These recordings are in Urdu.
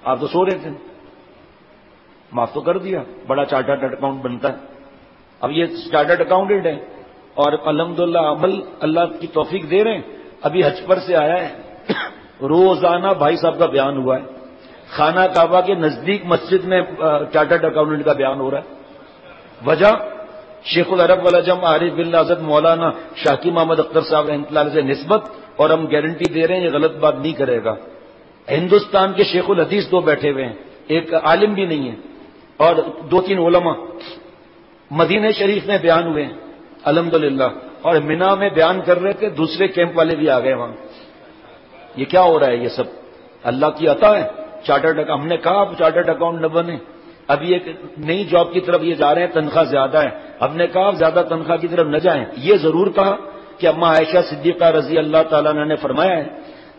آپ تو سو رہے تھے، معاف تو کر دیا، بڑا چارٹرڈ اکاؤنٹ بنتا ہے۔ اب یہ چارٹرڈ اکاؤنٹنٹ ہے اور الحمدللہ عمل اللہ کی توفیق دے رہے ہیں۔ ابھی حج پر سے آیا ہے، روزانہ بھائی صاحب کا بیان ہوا ہے، خانہ کعبہ کے نزدیک مسجد میں چارٹرڈ اکاؤنٹنٹ کا بیان ہو رہا ہے۔ وجہ شیخ العرب والعجم عارف باللہ حضرت مولانا شاکی محمد اختر صاحب رحمۃ اللہ علیہ سے نسبت، اور ہم گارنٹی دے رہے ہیں یہ غلط بات نہیں کرے گا۔ ہندوستان کے شیخ الحدیث 2 بیٹھے ہوئے ہیں، ایک عالم بھی نہیں ہے اور 2-3 علماء مدینہ شریف میں بیان ہوئے ہیں الحمدللہ، اور منا میں بیان کر رہے تھے، دوسرے کیمپ والے بھی آ گئے وہاں۔ یہ کیا ہو رہا ہے؟ یہ سب اللہ کی عطا ہے۔ ہم نے کہا اب چارٹرڈ اکاؤنٹ نہ بنے، ابھی ایک نئی جاب کی طرف یہ جا رہے ہیں، تنخواہ زیادہ ہے، ہم نے کہا اب زیادہ تنخواہ کی طرف نہ جائیں۔ یہ ضرور کہا کہ اما عائشہ صدیقہ رضی اللہ تعالیٰ عنہ نے فرمایا ہے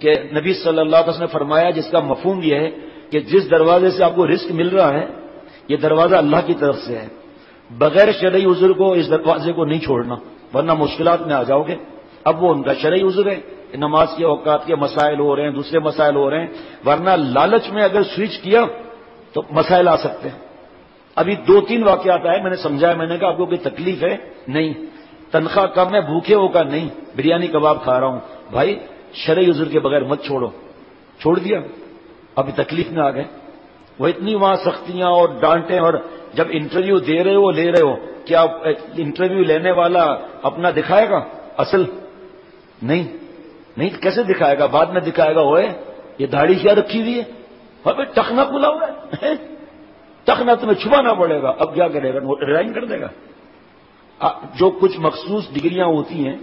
کہ نبی صلی اللہ علیہ وسلم نے فرمایا، جس کا مفہوم یہ ہے کہ جس دروازے سے آپ کو رزق مل رہا ہے یہ دروازہ اللہ کی طرف سے ہے، بغیر شرعی عذر کو اس دروازے کو نہیں چھوڑنا ورنہ مشکلات میں آ جاؤ گے۔ اب وہ ان کا شرعی عذر ہے، نماز کے اوقات کے مسائل ہو رہے ہیں، دوسرے مسائل ہو رہے ہیں، ورنہ لالچ میں اگر سوئچ کیا تو مسائل آ سکتے ہیں۔ ابھی 2-3 واقعات آئے، میں نے سمجھایا، میں نے کہا آپ کو کوئی تکلیف ہے؟ نہیں۔ تنخواہ کم ہے، بھوکے ہو کا؟ نہیں، بریانی کباب کھا رہا ہوں۔ بھائی شرعی عذر کے بغیر مت چھوڑو، چھوڑ دیا، ابھی تکلیف میں آ گئے۔ وہ اتنی وہاں سختیاں اور ڈانٹیں، اور جب انٹرویو دے رہے ہو لے رہے ہو، کیا انٹرویو لینے والا اپنا دکھائے گا اصل؟ نہیں کیسے دکھائے گا؟ بعد میں دکھائے گا۔ ہوئے یہ داڑھی کیا رکھی ہوئی ہے؟ ابھی ٹخنا کھلا ہوا ہے، ٹخنا تمہیں چھپانا پڑے گا۔ اب کیا کرے گا؟ ریزائن کر دے گا۔ جو کچھ مخصوص ڈگریاں ہوتی ہیں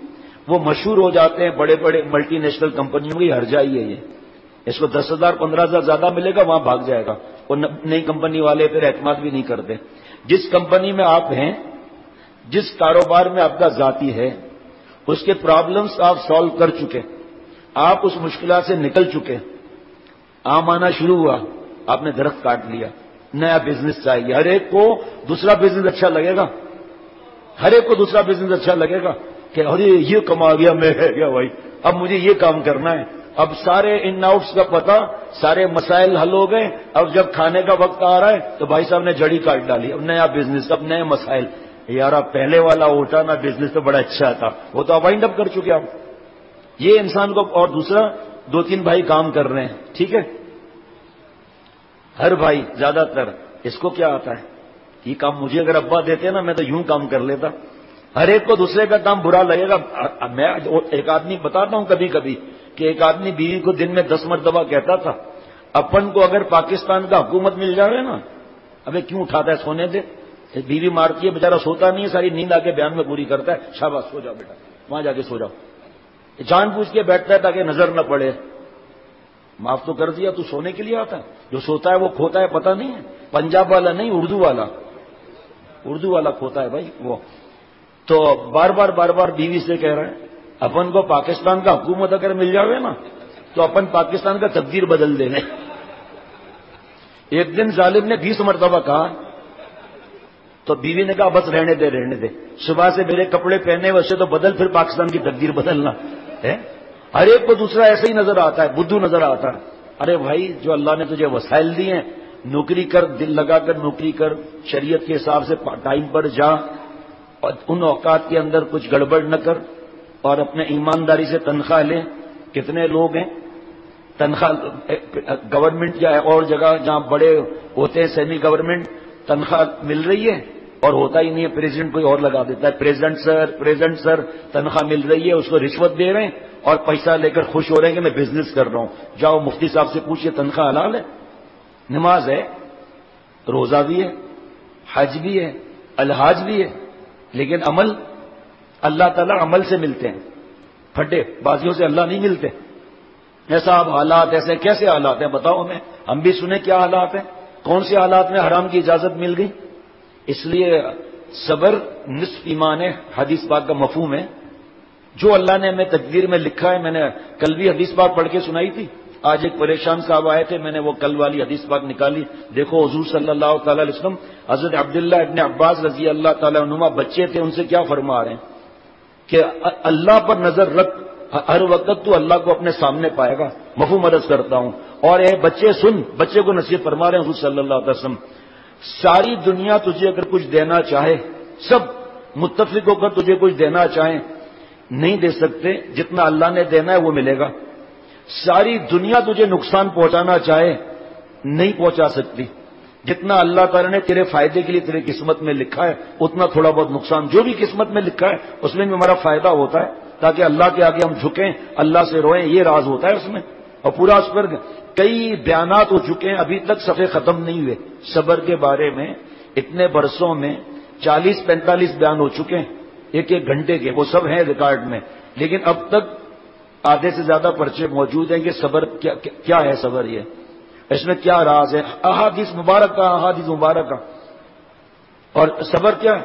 وہ مشہور ہو جاتے ہیں بڑے بڑے ملٹی نیشنل کمپنیوں کی، ہرجائی ہے یہ، اس کو 10,000 15,000 زیادہ ملے گا، وہاں بھاگ جائے گا، اور نئی کمپنی والے پھر اعتماد بھی نہیں کرتے۔ جس کمپنی میں آپ ہیں، جس کاروبار میں آپ کا ذاتی ہے، اس کے پرابلمز آپ سالو کر چکے، آپ اس مشکلات سے نکل چکے، عام آنا شروع ہوا، آپ نے درخت کاٹ لیا، نیا بزنس چاہیے۔ ہر ایک کو دوسرا بزنس اچھا لگے گا، ہر ایک کو دوسرا بزنس اچھا لگے گا کہ ارے یہ کما گیا، میں رہ گیا بھائی، اب مجھے یہ کام کرنا ہے۔ اب سارے ان آؤٹس کا پتہ، سارے مسائل حل ہو گئے، اب جب کھانے کا وقت آ رہا ہے تو بھائی صاحب نے جڑی کاٹ ڈالی، اب نیا بزنس، اب نئے مسائل۔ یار پہلے والا ہوتا نا بزنس تو بڑا اچھا تھا، وہ تو وائنڈ اپ کر چکے آپ۔ یہ انسان کو، اور دوسرا 2-3 بھائی کام کر رہے ہیں، ٹھیک ہے، ہر بھائی زیادہ تر اس کو کیا آتا ہے؟ یہ کام مجھے اگر ابا دیتے نا میں تو یوں کام کر لیتا۔ ہر ایک کو دوسرے کا کام برا لگے گا۔ میں ایک آدمی بتاتا ہوں کبھی کبھی کہ ایک آدمی بیوی کو دن میں 10 مرتبہ کہتا تھا، اپن کو اگر پاکستان کا حکومت مل جائے نا، ابھی کیوں اٹھاتا ہے، سونے دے۔ بیوی مارتی ہے، بیچارہ سوتا نہیں ہے، ساری نیند آ کے بیان میں پوری کرتا ہے، شاباش سو جاؤ بیٹا، وہاں جا کے سو جاؤ، جان بوجھ کے بیٹھتا ہے تاکہ نظر نہ پڑے۔ معاف تو کر دیا، تو سونے کے لیے آتا ہے، جو سوتا ہے وہ کھوتا ہے، پتہ نہیں ہے، پنجاب والا نہیں، اردو والا کھوتا ہے بھائی وہ۔ تو بار بار بیوی سے کہہ رہا ہے، اپن کو پاکستان کا حکومت اگر مل جائے نا تو اپن پاکستان کا تقدیر بدل دیں گے۔ ایک دن ظالم نے 20 مرتبہ کہا تو بیوی نے کہا بس رہنے دے، صبح سے میرے کپڑے پہنے ویسے تو بدل، پھر پاکستان کی تقدیر بدلنا ہے۔ ہر ایک کو دوسرا ایسے ہی نظر آتا ہے، بدھو نظر آتا ہے۔ ارے بھائی جو اللہ نے تجھے وسائل دیے ہیں، نوکری کر، دل لگا کر نوکری کر، شریعت کے حساب سے ٹائم پر جا، اور ان اوقات کے اندر کچھ گڑبڑ نہ کر، اور اپنے ایمانداری سے تنخواہ لیں۔ کتنے لوگ ہیں تنخواہ گورنمنٹ یا اور جگہ جہاں بڑے ہوتے ہیں سیمی گورنمنٹ، تنخواہ مل رہی ہے اور ہوتا ہی نہیں ہے، پریزیڈنٹ کوئی اور لگا دیتا ہے، پریزیڈنٹ سر تنخواہ مل رہی ہے، اس کو رشوت دے رہے ہیں اور پیسہ لے کر خوش ہو رہے ہیں کہ میں بزنس کر رہا ہوں۔ جاؤ مفتی صاحب سے پوچھئے تنخواہ حلال ہے؟ نماز ہے، روزہ بھی ہے، حج بھی ہے، الحاج بھی ہے، لیکن عمل، اللہ تعالیٰ عمل سے ملتے ہیں، پھٹے بازیوں سے اللہ نہیں ملتے۔ ایسا اب حالات، ایسے کیسے حالات ہیں بتاؤ ہمیں، ہم بھی سنیں کیا حالات ہیں، کون سے حالات میں حرام کی اجازت مل گئی۔ اس لیے صبر نصف ایمان ہے، حدیث پاک کا مفہوم ہے۔ جو اللہ نے ہمیں تقدیر میں لکھا ہے، میں نے کل بھی حدیث پاک پڑھ کے سنائی تھی، آج ایک پریشان صاحب آئے تھے، میں نے وہ کل والی حدیث پاک نکالی۔ دیکھو حضور صلی اللہ تعالی علیہ وسلم حضرت عبداللہ ابن عباس رضی اللہ تعالی عنہما بچے تھے، ان سے کیا فرما رہے ہیں کہ اللہ پر نظر رکھ ہر وقت تو اللہ کو اپنے سامنے پائے گا. مفہوم عرض کرتا ہوں. اور اے بچے سن، بچے کو نصیحت فرما رہے ہیں حضور صلی اللہ علیہ وسلم، ساری دنیا تجھے اگر کچھ دینا چاہے، سب متفق ہو کر تجھے کچھ دینا چاہیں، نہیں دے سکتے. جتنا اللہ نے دینا ہے وہ ملے گا. ساری دنیا تجھے نقصان پہنچانا چاہے، نہیں پہنچا سکتی. جتنا اللہ تعالیٰ نے تیرے فائدے کے لیے تیرے قسمت میں لکھا ہے، اتنا تھوڑا بہت نقصان جو بھی قسمت میں لکھا ہے اس میں بھی ہمارا فائدہ ہوتا ہے، تاکہ اللہ کے آگے ہم جھکیں، اللہ سے روئیں. یہ راز ہوتا ہے اس میں. اور پورا اس پر کئی بیانات ہو چکے ہیں، ابھی تک صفحے ختم نہیں ہوئے. صبر کے بارے میں اتنے برسوں میں 40-45 بیان ہو چکے ہیں، ایک ایک گھنٹے کے، وہ سب ہیں ریکارڈ میں. لیکن اب تک آدھے سے زیادہ پرچے موجود ہیں کہ صبر کیا ہے، صبر یہ اس میں کیا راز ہے. احادیث مبارکہ. اور صبر کیا ہے؟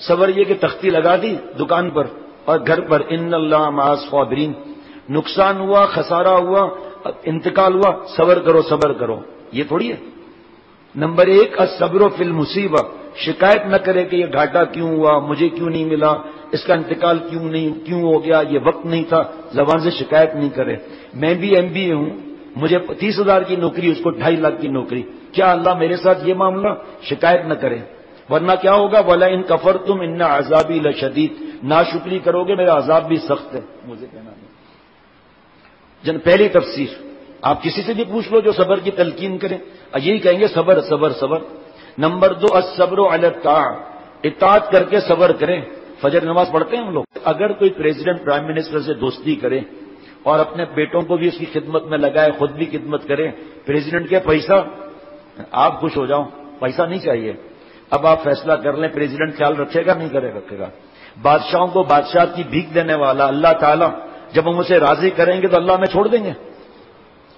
صبر یہ کہ تختی لگا دی دکان پر اور گھر پر، ان اللہ مع الصابرین. نقصان ہوا، خسارہ ہوا، انتقال ہوا، صبر کرو صبر کرو. یہ تھوڑی ہے. نمبر 1 الصبر فی المصیبہ. شکایت نہ کرے کہ یہ گھاٹا کیوں ہوا، مجھے کیوں نہیں ملا، اس کا انتقال کیوں ہو گیا، یہ وقت نہیں تھا. زبان سے شکایت نہیں کرے. میں بھی MBA ہوں، مجھے 30,000 کی نوکری، اس کو 2.5 لاکھ کی نوکری. کیا اللہ میرے ساتھ یہ معاملہ؟ شکایت نہ کرے. ورنہ کیا ہوگا؟ وَلَئِن كَفَرْتُمْ إِنَّ عَذَابِي لَشَدِيدٌ. ناشکری کرو گے میرا عذاب بھی سخت ہے. مجھے کہنا نہیں. پہلی تفسیر آپ کسی سے بھی پوچھ لو جو صبر کی تلقین کریں، یہی کہیں گے صبر صبر صبر. نمبر 2 الصبر علی الطاعۃ. اطاعت کر کے صبر کریں. فجر نماز پڑھتے ہیں ہم لوگ. اگر کوئی پریزیڈنٹ پرائم منسٹر سے دوستی کرے اور اپنے بیٹوں کو بھی اس کی خدمت میں لگائے، خود بھی خدمت کرے، پریزیڈنٹ کے پیسہ، آپ خوش ہو جاؤ، پیسہ نہیں چاہیے. اب آپ فیصلہ کر لیں پریزیڈنٹ خیال رکھے گا نہیں رکھے گا. بادشاہوں کو بادشاہ کی بھیک دینے والا اللہ تعالیٰ جب ہم اسے راضی کریں گے تو اللہ ہمیں چھوڑ دیں گے.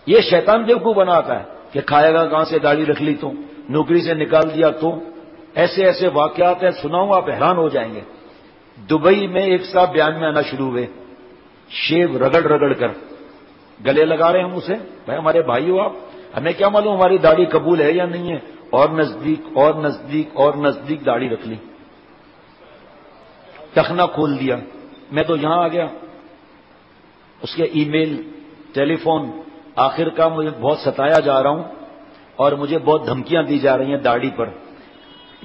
یہ شیطان بیوقوف بناتا ہے کہ کھائے گا کہاں سے، داڑھی رکھ لی تو، نوکری سے نکال دیا تو. ایسے ایسے واقعات ہیں، سناؤں آپ حیران ہو جائیں گے. دبئی میں ایک صاحب بیان میں آنا شروع ہوئے، شیو رگڑ رگڑ کر گلے لگا رہے ہیں ہم اسے. بھائی ہمارے بھائی ہو آپ، ہمیں کیا معلوم ہماری داڑھی قبول ہے یا نہیں ہے. اور نزدیک اور نزدیک اور نزدیک داڑھی رکھ لی، ٹخنا کھول دیا. میں تو یہاں آ گیا. اس کے ای میل، ٹیلی فون، آخر کا مجھے بہت ستایا جا رہا ہوں اور مجھے بہت دھمکیاں دی جا رہی ہیں داڑھی پر.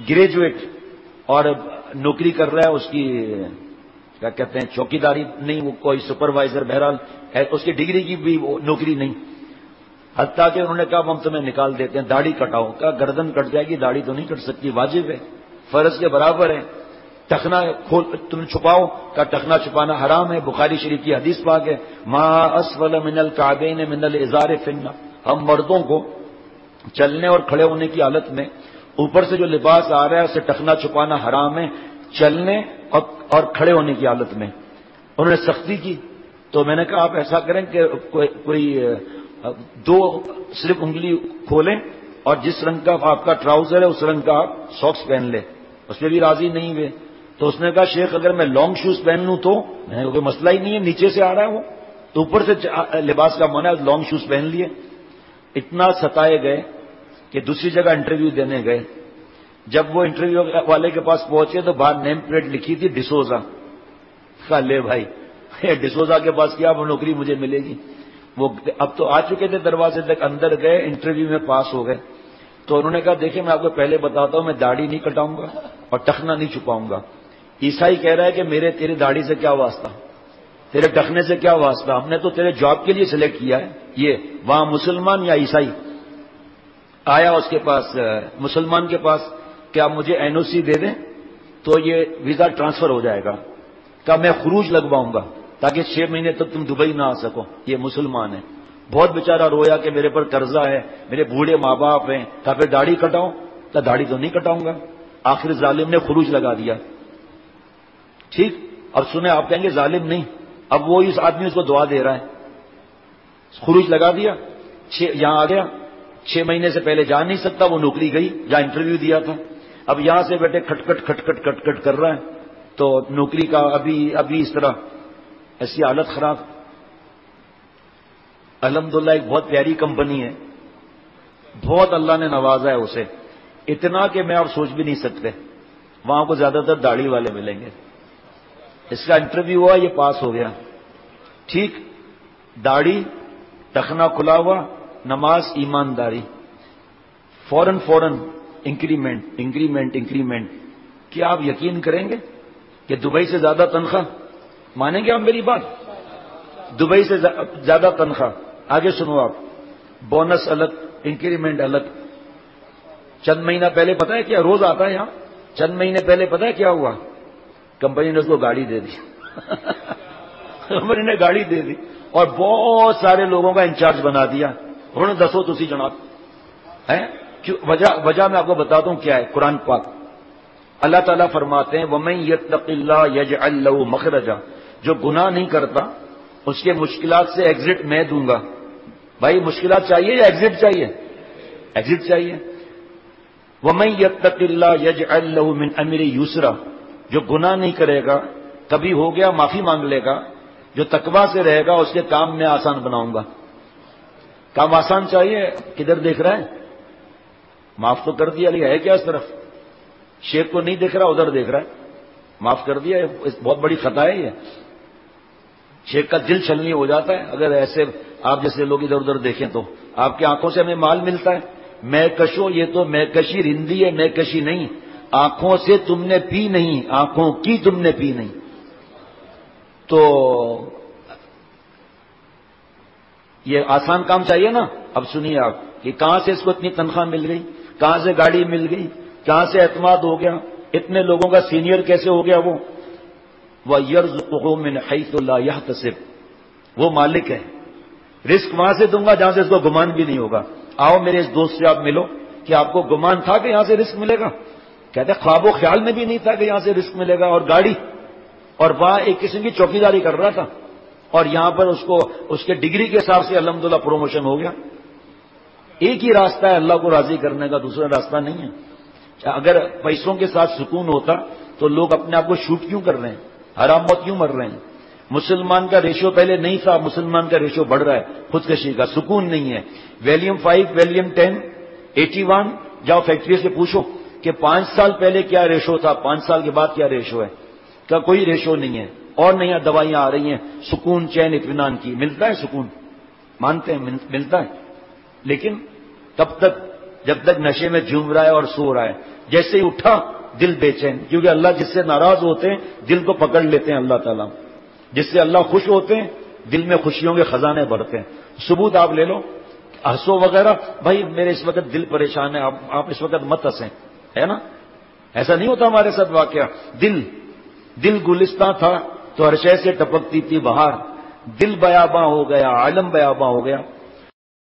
گریجویٹ اور نوکری کر رہا ہے، اس کی کیا کہتے ہیں چوکیداری نہیں، وہ کوئی سپروائزر، بہرحال اس کی ڈگری کی بھی وہ نوکری نہیں. حتیٰ کہ انہوں نے کہا ہم تمہیں نکال دیتے ہیں، داڑھی کٹاؤ. کہا گردن کٹ جائے گی، داڑھی تو نہیں کٹ سکتی، واجب ہے، فرض کے برابر ہے. ٹخنا کھول تم چھپاؤ. کا ٹخنا چھپانا حرام ہے، بخاری شریف کی حدیث پاک ہے، ما اسفل من الکعبین من الازار فی النار. ہم مردوں کو چلنے اور کھڑے ہونے کی حالت میں اوپر سے جو لباس آ رہا ہے اسے ٹخنا چھپانا حرام ہے، چلنے اور کھڑے ہونے کی حالت میں. انہوں نے سختی کی تو میں نے کہا آپ ایسا کریں کہ کوئی 2 صرف انگلی کھولیں اور جس رنگ کا آپ کا ٹراؤزر ہے اس رنگ کا آپ ساکس پہن لیں. اس میں بھی راضی نہیں ہوئے تو اس نے کہا شیخ اگر میں لانگ شوز پہن لوں تو؟ میں نے کہا کوئی مسئلہ ہی نہیں ہے، نیچے سے آ رہا ہے وہ تو اوپر سے لباس کا منع ہے، لانگ شوز پہن لیے. اتنا ستائے گئے کہ دوسری جگہ انٹرویو دینے گئے. جب وہ انٹرویو والے کے پاس پہنچے تو باہر نیم پلیٹ لکھی تھی ڈسوزا. کہا لے بھائی ڈسوزا کے پاس کیا وہ نوکری مجھے ملے گی. وہ اب تو آ چکے تھے دروازے تک، اندر گئے، انٹرویو میں پاس ہو گئے. تو انہوں نے کہا دیکھیں میں آپ کو پہلے بتاتا ہوں، میں داڑھی نہیں کٹاؤں گا اور ٹخنا نہیں چھپاؤں گا. عیسائی کہہ رہا ہے کہ میرے تیری داڑھی سے کیا واسطہ، تیرے ٹخنے سے کیا واسطہ، ہم نے تو تیرے جاب کے لیے سلیکٹ کیا ہے. یہ وہاں مسلمان یا عیسائی آیا اس کے پاس، مسلمان کے پاس، کیا مجھے NOC دے دیں تو یہ ویزا ٹرانسفر ہو جائے گا. کہا میں خروج لگواؤں گا تاکہ 6 مہینے تک تم دبئی نہ آ سکو. یہ مسلمان ہے. بہت بیچارہ رویا کہ میرے پر قرضہ ہے، میرے بوڑھے ماں باپ ہیں. کہا پھر داڑھی کٹاؤں؟ کہا داڑھی تو نہیں کٹاؤں گا. آخر ظالم نے خروج لگا دیا. ٹھیک، اب سنیں، آپ کہیں گے ظالم نہیں، اب وہ اس آدمی اس کو دعا دے رہا ہے. خروج لگا دیا، یہاں آ گیا. 6 مہینے سے پہلے جا نہیں سکتا، وہ نوکری گئی جہاں انٹرویو دیا تھا. اب یہاں سے بیٹھے کھٹ کر رہا ہے تو نوکری کا ابھی اس طرح ایسی حالت خراب. الحمدللہ ایک بہت پیاری کمپنی ہے، بہت اللہ نے نوازا ہے اسے، اتنا کہ میں آپ سوچ بھی نہیں سکتے. وہاں کو زیادہ تر داڑھی والے ملیں گے. اس کا انٹرویو ہوا، یہ پاس ہو گیا. ٹھیک، داڑھی، ٹخنا کھلا ہوا، نماز، ایمانداری، فوراً انکریمنٹ انکریمنٹ انکریمنٹ. کیا آپ یقین کریں گے کہ دبئی سے زیادہ تنخواہ؟ مانیں گے آپ میری بات؟ دبئی سے زیادہ تنخواہ. آگے سنو آپ، بونس الگ، انکریمنٹ الگ. چند مہینہ پہلے پتا ہے کیا، روز آتا ہے یہاں، چند مہینے پہلے پتا ہے کیا ہوا؟ کمپنی نے اس کو گاڑی دے دی. کمپنی نے گاڑی دے دی اور بہت سارے لوگوں کا انچارج بنا دیا. انہوں نے دسو تسی جناب ہے وجہ میں آپ کو بتاتا ہوں کیا ہے. قرآن پاک اللہ تعالیٰ فرماتے ہیں وَمَن يَتَّقِ اللَّهَ يَجْعَل لَّهُ مَخْرَجًا، جو گناہ نہیں کرتا اس کے مشکلات سے ایگزٹ میں دوں گا. بھائی مشکلات چاہیے یا ایگزٹ چاہیے؟ ایگزٹ چاہیے. وَمَن يَتَّقِ اللَّهَ يَجْعَل لَّهُ مِنْ أَمْرِهِ يُسْرًا، جو گناہ نہیں کرے گا، کبھی ہو گیا معافی مانگ لے گا، جو تقویٰ سے رہے گا اس کے کام میں آسان بناؤں گا. کام آسان چاہیے، کدھر دیکھ رہا ہے؟ معاف تو کر دیا، ہے کیا اس طرف؟ شیخ کو نہیں دیکھ رہا، ادھر دیکھ رہا ہے. معاف کر دیا، بہت بڑی خطا ہے یہ. شیخ کا دل چھلنی ہو جاتا ہے اگر ایسے آپ جیسے لوگ ادھر ادھر دیکھیں تو. آپ کی آنکھوں سے ہمیں مال ملتا ہے. میں کشو، یہ تو میں کشی رندی ہے، میں کشی نہیں. آنکھوں سے تم نے پی نہیں، آنکھوں کی تم نے پی نہیں. تو یہ آسان کام چاہیے نا. اب سنیے آپ کہ کہاں سے اس کو اتنی تنخواہ مل گئی، کہاں سے گاڑی مل گئی، کہاں سے اعتماد ہو گیا، اتنے لوگوں کا سینئر کیسے ہو گیا وہ. وَيَرْزُقُهُ مِنْ حَيْثُ لَا يَحْتَسِبُ، وہ مالک ہے. رزق وہاں سے دوں گا جہاں سے اس کو گمان بھی نہیں ہوگا. آؤ میرے اس دوست سے آپ ملو کہ آپ کو گمان تھا کہ یہاں سے رزق ملے گا؟ کہتے خواب و خیال میں بھی نہیں تھا کہ یہاں سے رزق ملے گا. اور گاڑی، اور وہاں ایک قسم کی چوکیداری کر رہا تھا اور یہاں پر اس کو اس کے ڈگری کے حساب سے الحمدللہ پروموشن ہو گیا. ایک ہی راستہ ہے اللہ کو راضی کرنے کا، دوسرا راستہ نہیں ہے. اگر پیسوں کے ساتھ سکون ہوتا تو لوگ اپنے آپ کو شوٹ کیوں کر رہے ہیں، حرام موت کیوں مر رہے ہیں؟ مسلمان کا ریشو پہلے نہیں تھا، مسلمان کا ریشو بڑھ رہا ہے خودکشی کا. سکون نہیں ہے. ویلیم 5 ویلیم 10 81 جاؤ فیکٹری سے پوچھو کہ 5 سال پہلے کیا ریشو تھا، 5 سال کے بعد کیا ریشو ہے. کا کوئی ریشو نہیں ہے. اور نیا دوائیاں آ رہی ہیں سکون، چین، اطمینان کی. ملتا ہے سکون، مانتے ہیں ملتا ہے، لیکن کب تک؟ جب تک نشے میں جھوم رہا ہے اور سو رہا ہے. جیسے ہی اٹھا دل بے چین، کیونکہ اللہ جس سے ناراض ہوتے ہیں دل کو پکڑ لیتے ہیں اللہ تعالیٰ. جس سے اللہ خوش ہوتے ہیں دل میں خوشیوں کے خزانے بڑھتے ہیں. ثبوت آپ لے لو، ہنسو وغیرہ. بھائی میرے اس وقت دل پریشان ہے، آپ اس وقت مت ہنسیں، ہے نا؟ ایسا نہیں ہوتا ہمارے ساتھ واقعہ. دل گلستان تھا تو ہر شے سے ٹپکتی تھی بہار. دل بیاباں ہو گیا، عالم بیاباں ہو گیا.